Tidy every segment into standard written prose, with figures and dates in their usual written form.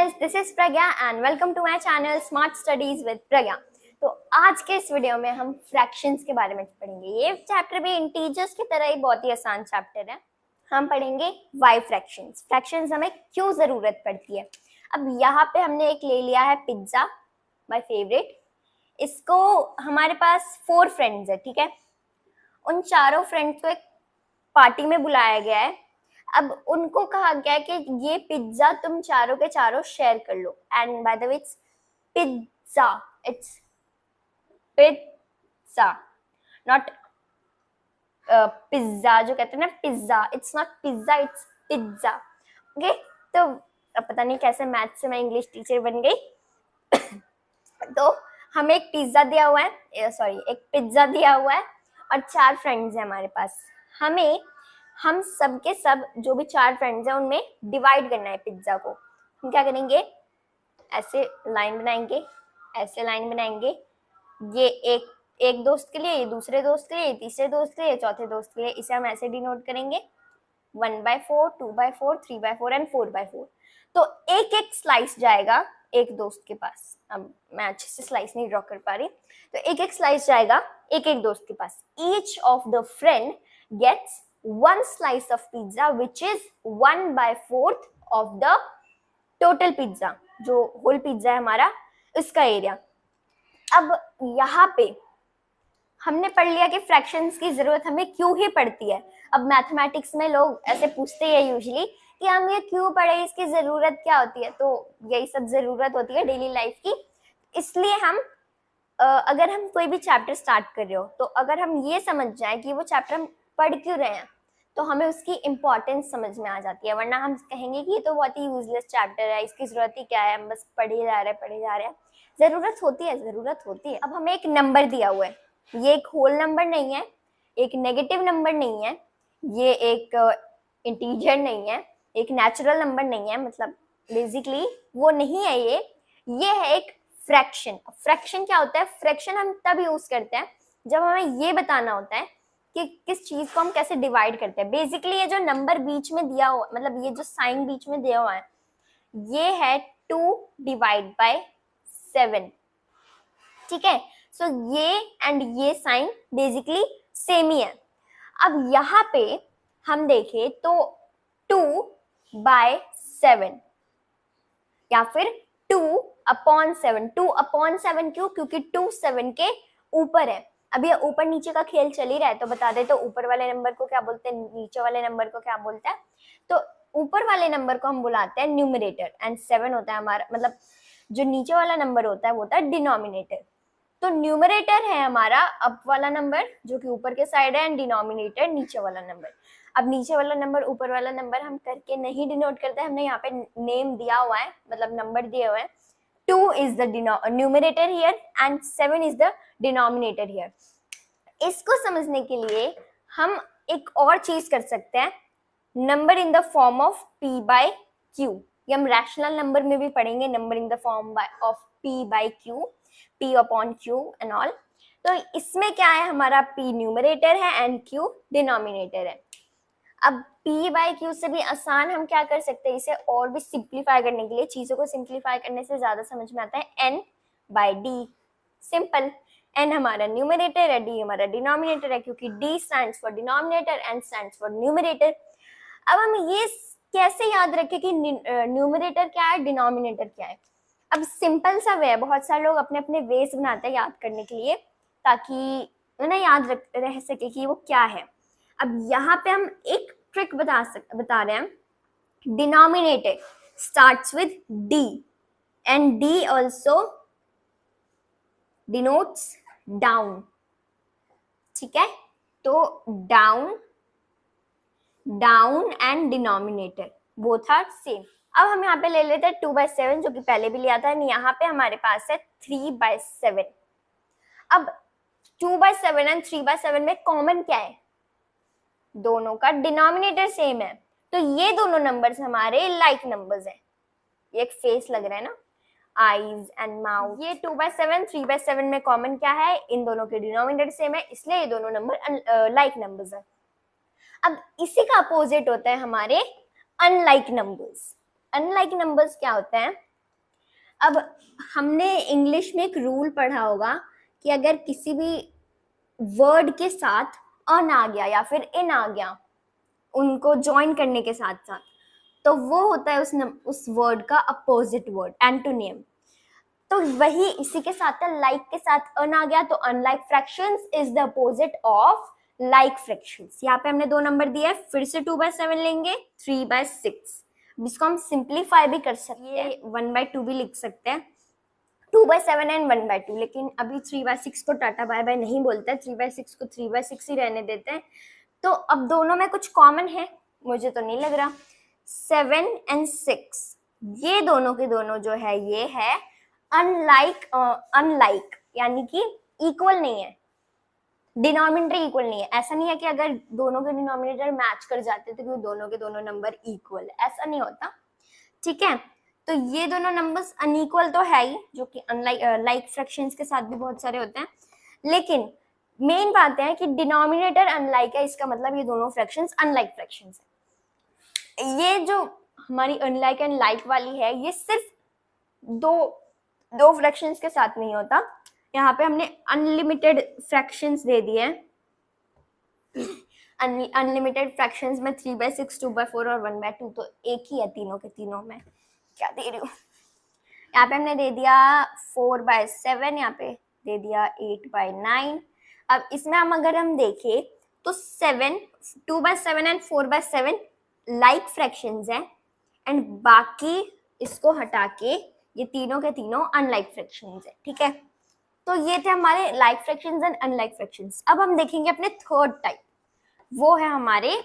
guys, this is Pragya and welcome to my channel Smart Studies with Pragya। तो आज के इस video में हम फ्रैक्शंस के बारे में पढ़ेंगे। ये चैप्टर भी इंटीजर्स की तरह ही बहुत ही आसान चैप्टर है। हम पढ़ेंगे वाई फ्रैक्शंस। फ्रैक्शंस हमें क्यों जरूरत पड़ती है। अब यहाँ पे हमने एक ले लिया है पिज्जा, माय फेवरेट। इसको हमारे पास 4 फ्रेंड्स है, ठीक है। उन चारों फ्रेंड्स को एक पार्टी में बुलाया गया है। अब उनको कहा गया है कि ये पिज्जा तुम चारों के चारों शेयर कर लो। And by the way it's pizza, it's pizza, not pizza जो कहते हैं ना pizza, it's not pizza, it's pizza. Okay, तो अब पता नहीं कैसे मैथ से मैं इंग्लिश टीचर बन गई। तो हमें एक पिज्जा दिया हुआ है, एक पिज्जा दिया हुआ है और 4 फ्रेंड्स हैं हमारे पास। हम सब के सब जो भी 4 फ्रेंड्स हैं उनमें डिवाइड करना है पिज्जा को। हम क्या करेंगे, ऐसे लाइन बनाएंगे, ऐसे लाइन बनाएंगे। ये एक दोस्त के लिए, ये दूसरे दोस्त के लिए, ये तीसरे दोस्त के लिए, चौथे दोस्त के लिए। इसे हम ऐसे डिनोट करेंगे 1/4, 2/4, 3/4 एंड 4/4। तो एक एक स्लाइस जाएगा एक दोस्त के पास। अब मैं अच्छे से स्लाइस नहीं ड्रॉ कर पा रही, तो एक एक स्लाइस जाएगा एक एक दोस्त के पास। Each of the friend gets 1 slice of pizza which is 1/4 of the total pizza, जो होल पिज्जा है हमारा इसका एरिया। अब यहाँ पे हमने पढ़ लिया कि फ्रैक्शंस की जरूरत हमें क्यों ही पड़ती है। अब मैथमेटिक्स में लोग ऐसे पूछते हैं यूजुअली कि हम ये क्यों पढ़े, इसकी जरूरत क्या होती है। तो यही सब जरूरत होती है डेली लाइफ की। इसलिए हम अगर हम कोई भी चैप्टर स्टार्ट कर रहे हो, तो अगर हम ये समझ जाए कि वो चैप्टर हम पढ़ क्यों रहे हैं, तो हमें उसकी इम्पोर्टेंस समझ में आ जाती है। वरना हम कहेंगे कि ये तो बहुत ही यूजलेस चैप्टर है, इसकी जरूरत ही क्या है, हम बस पढ़े जा रहे हैं। जरूरत होती है। अब हमें एक नंबर दिया हुआ है, ये एक होल नंबर नहीं है, एक नेगेटिव नंबर नहीं है, ये एक इंटीजर नहीं है, एक नेचुरल नंबर नहीं है, मतलब बेसिकली वो नहीं है। ये है एक फ्रैक्शन। फ्रैक्शन क्या होता है? फ्रैक्शन हम तब यूज करते हैं जब हमें ये बताना होता है कि किस चीज को हम कैसे डिवाइड करते हैं। बेसिकली ये जो नंबर बीच में दिया हुआ, मतलब ये जो साइन बीच में दिया हुआ है, ये है 2/7, ठीक है। सो ये एंड ये साइन बेसिकली सेम ही है। अब यहाँ पे हम देखें तो 2/7 या फिर 2/7। 2/7 क्यों? क्योंकि 2 7 के ऊपर है। अब ये ऊपर नीचे का खेल चल ही रहा है, तो बता दे तो ऊपर वाले नंबर को क्या बोलते हैं, नीचे वाले नंबर को क्या बोलते हैं। तो ऊपर वाले नंबर को हम बुलाते हैं न्यूमरेटर एंड 7 होता है हमारा, मतलब जो नीचे वाला नंबर होता है वो होता है डिनोमिनेटर। तो न्यूमरेटर है हमारा अप वाला नंबर जो कि ऊपर के साइड है, एंड डिनोमिनेटर नीचे वाला नंबर। अब नीचे वाला नंबर ऊपर वाला नंबर हम करके नहीं डिनोट करते, हमने यहाँ पे नेम दिया हुआ है, मतलब नंबर दिए हुए हैं। 2 is the numerator here and 7 is the denominator here। इसको समझने के लिए हम एक और चीज कर सकते हैं, number in the form of p/q। ये हम रैशनल नंबर में भी पढ़ेंगे, number in the form of p/q, p/q and all. तो इसमें क्या है, हमारा p न्यूमरेटर है एंड q डिनोमिनेटर है। अब p/q से भी आसान हम क्या कर सकते हैं, इसे और भी सिंप्लीफाई करने के लिए, चीजों को सिंप्लीफाई करने से ज्यादा समझ में आता है n/d। सिंपल, n हमारा न्यूमरेटर है, d हमारा डिनोमिनेटर है, क्योंकि d stands for denominator, n stands for numerator. अब हम ये कैसे याद रखें कि न्यूमरेटर क्या है, डिनोमिनेटर क्या है। अब सिंपल सा वे है, बहुत सारे लोग अपने अपने वेज बनाते हैं याद करने के लिए, ताकि उन्हें याद रह सके कि वो क्या है। अब यहाँ पे हम एक ट्रिक बता रहे हैं। Denominator starts with d and d also denotes down, ठीक है। तो down and denominator both are same. अब हम यहाँ पे ले लेते हैं 2/7 जो कि पहले भी लिया था, यहाँ पे हमारे पास है 3/7। अब 2/7 एंड 3/7 में कॉमन क्या है, दोनों का डिनोमिनेटर सेम है, तो ये दोनों नंबर्स हमारे लाइक नंबर्स हैं। ये एक फेस लग रहा है ना, आईज एंड माउथ। ये 2/7 3/7 में कॉमन क्या है, इन दोनों के डिनोमिनेटर सेम है, इसलिए ये दोनों नंबर लाइक नंबर्स हैं। अब इसी का अपोजिट होता है हमारे अनलाइक नंबर्स। अनलाइक नंबर्स क्या होते हैं, अब हमने इंग्लिश में एक रूल पढ़ा होगा कि अगर किसी भी वर्ड के साथ अन आ गया या फिर इन आ गया उनको ज्वाइन करने के साथ साथ, तो वो होता है उस वर्ड का अपोजिट वर्ड, एंटोनियम। तो वही इसी के साथ है, लाइक के साथ अन आ गया तो unlike fractions is the opposite of like fractions. यहाँ पे हमने 2 नंबर दिया है, फिर से 2/7 लेंगे, 3/6। इसको हम सिंप्लीफाई भी कर सकते हैं, 1/2 भी लिख सकते हैं, 2/7 एंड 1/2। लेकिन अभी 3/6 को टाटा बाय बाय नहीं बोलते हैं, 3/6 को 3/6 ही रहने देते हैं। तो अब दोनों में कुछ कॉमन है, मुझे तो नहीं लग रहा। 7 एंड 6 ये दोनों के दोनों जो है ये है अनलाइक, यानी कि इक्वल नहीं है, डिनोमिनेटर इक्वल नहीं है। ऐसा नहीं है कि अगर दोनों के डिनोमिनेटर मैच कर जाते तो दोनों के दोनों नंबर इक्वल, ऐसा नहीं होता, ठीक है। तो ये दोनों नंबर्स अनइक्वल तो है ही, जो कि लाइक फ्रैक्शंस के साथ भी बहुत सारे होते हैं, लेकिन मेन बात है कि डिनोमिनेटर अनलाइक है, इसका मतलब ये दोनों फ्रैक्शंस अनलाइक फ्रैक्शंस है। ये जो हमारी अनलाइक एंड लाइक वाली है ये सिर्फ दो फ्रैक्शंस के साथ नहीं होता, यहाँ पे हमने अनलिमिटेड फ्रैक्शंस दे दिए हैं। अनलिमिटेड फ्रैक्शंस में 3/6, 2/4 और 1/2 तो एक ही है तीनों के तीनों में। क्या दे रही हूँ, यहाँ पे हमने दे दिया 4/7, यहाँ पे दे दिया 8/9। अब इसमें अगर हम देखें तो 2/7 एंड 4/7 लाइक फ्रैक्शंस हैं, एंड बाकी इसको हटा के ये तीनों के तीनों अनलाइक फ्रैक्शंस है, ठीक है। तो ये थे हमारे like fractions and unlike fractions. अब हम देखेंगे अपने थर्ड टाइप, वो है हमारे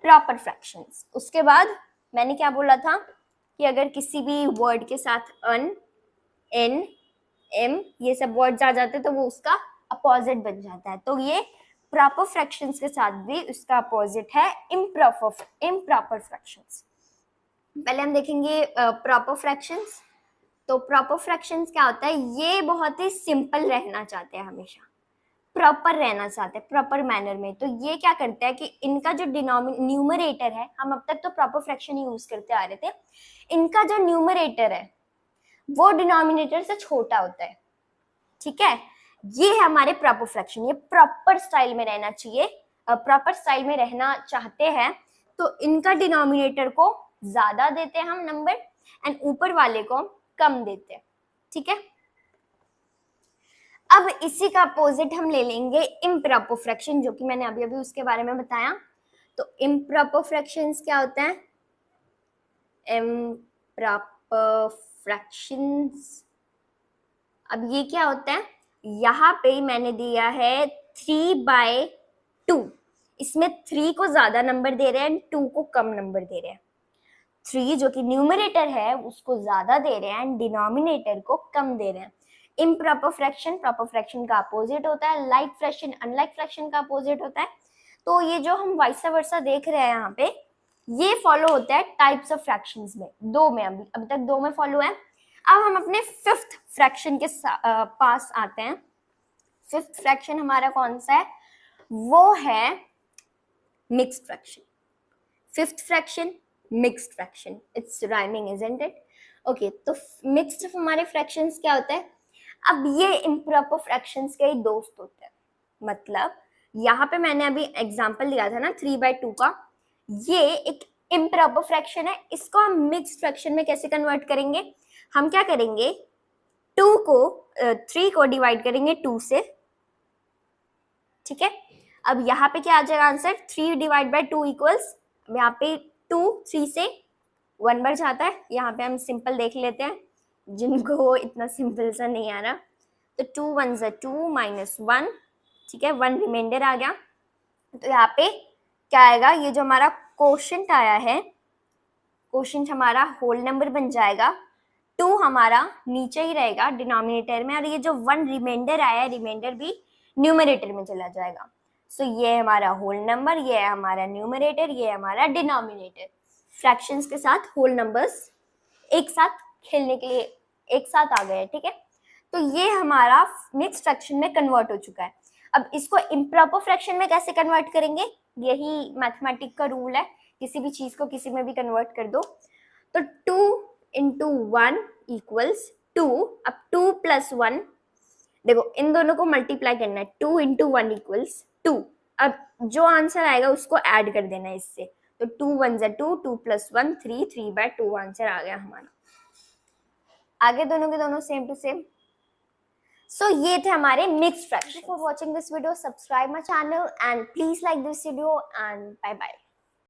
प्रॉपर फ्रैक्शंस। उसके बाद मैंने क्या बोला था कि अगर किसी भी वर्ड के साथ अन, एन, एम ये सब वर्ड्स आ जाते तो वो उसका अपोजिट बन जाता है। तो ये प्रॉपर फ्रैक्शंस के साथ भी उसका अपोजिट है इम्प्रॉपर फ्रैक्शंस। पहले हम देखेंगे प्रॉपर फ्रैक्शंस। तो प्रॉपर फ्रैक्शंस क्या होता है, ये बहुत ही सिंपल रहना चाहते हैं, हमेशा प्रॉपर रहना चाहते हैं, प्रॉपर मैनर में। तो ये क्या करते हैं कि इनका जो न्यूमरेटर है, हम अब तक तो प्रॉपर फ्रैक्शन यूज करते आ रहे थे, इनका जो न्यूमरेटर है वो डिनोमिनेटर से छोटा होता है, ठीक है। ये है हमारे प्रॉपर फ्रैक्शन, ये प्रॉपर स्टाइल में रहना चाहिए, प्रॉपर स्टाइल में रहना चाहते हैं तो इनका डिनोमिनेटर को ज्यादा देते हैं हम नंबर, एंड ऊपर वाले को कम देते हैं, ठीक है। अब इसी का अपोजिट हम ले लेंगे इम्प्रॉपर फ्रैक्शन, जो कि मैंने अभी अभी उसके बारे में बताया। तो इम्प्रॉपर फ्रैक्शंस क्या होता है, इम्प्रॉपर फ्रैक्शंस, अब ये क्या होता है, यहाँ पे मैंने दिया है 3/2, इसमें 3 को ज्यादा नंबर दे रहे हैं, 2 को कम नंबर दे रहे हैं। 3 जो कि न्यूमरेटर है उसको ज्यादा दे रहे हैं, डिनोमिनेटर को कम दे रहे हैं। इम्प्रॉपर फ्रैक्शन प्रॉपर फ्रैक्शन का अपोजिट होता है, लाइक फ्रैक्शन अनलाइक फ्रैक्शन का अपोजिट होता है। तो ये जो हम वाइस वर्सा देख रहे हैं यहाँ पे, ये फॉलो होता है टाइप्स ऑफ फ्रैक्शंस में, 2 में, अभी तक 2 में फॉलो है। अब हम अपने 5th फ्रैक्शन के पास आते हैं। 5th फ्रैक्शन हमारा कौन सा है, वो है mixed fraction. 5th fraction mixed fraction, it's rhyming isn't it, okay. तो मिक्स्ड हमारे फ्रैक्शंस क्या होता है, अब ये इम्प्रॉपर फ्रैक्शंस के ही दोस्त होते हैं। मतलब यहाँ पे मैंने अभी एग्जांपल दिया था ना 3/2 का, ये एक इम्प्रॉपर फ्रैक्शन है, इसको हम मिक्स्ड फ्रैक्शन में कैसे कन्वर्ट करेंगे, हम क्या करेंगे 3 को डिवाइड करेंगे 2 से, ठीक है। अब यहाँ पे क्या आ जाएगा आंसर, 3/2 इक्वल्स, यहाँ पे 2 3 से 1 बढ़ जाता है। यहाँ पे हम सिंपल देख लेते हैं, जिनको इतना सिंपल सा नहीं आ रहा। तो 2 1 = 2 -1, ठीक है, 1 रिमाइंडर आ गया। तो यहाँ पे क्या आएगा, ये जो हमारा कोशेंट आया है, कोशेंट हमारा होल नंबर बन जाएगा, 2 हमारा नीचे ही रहेगा डिनोमिनेटर में, और ये जो 1 रिमाइंडर आया है, रिमाइंडर भी न्यूमरेटर में चला जाएगा। सो ये हमारा होल नंबर, ये है हमारा न्यूमरेटर, ये है हमारा डिनोमिनेटर। फ्रैक्शंस के साथ होल नंबर्स एक साथ खेलने के लिए एक साथ आ गए, ठीक है। तो ये हमारा मिक्स्ड फ्रैक्शन में कन्वर्ट हो चुका है। अब इसको इम्प्रॉपर फ्रैक्शन में कैसे कन्वर्ट करेंगे, यही मैथमेटिक का रूल है, किसी भी चीज को किसी में भी कन्वर्ट कर दो। तो 2 × 1 इक्वल्स 2। अब 2 + 1, देखो इन दोनों को मल्टीप्लाई करना है, 2 × 1 = 2। अब जो आंसर आएगा उसको ऐड कर देना है इससे, तो 2 × 1 = 2, 2 + 1 3, 3/2 आंसर आ गया हमारा। आगे दोनों के दोनों सेम टू सेम। सो ये थे हमारे mixed fraction. For watching this video, subscribe my channel and please like this video and bye bye.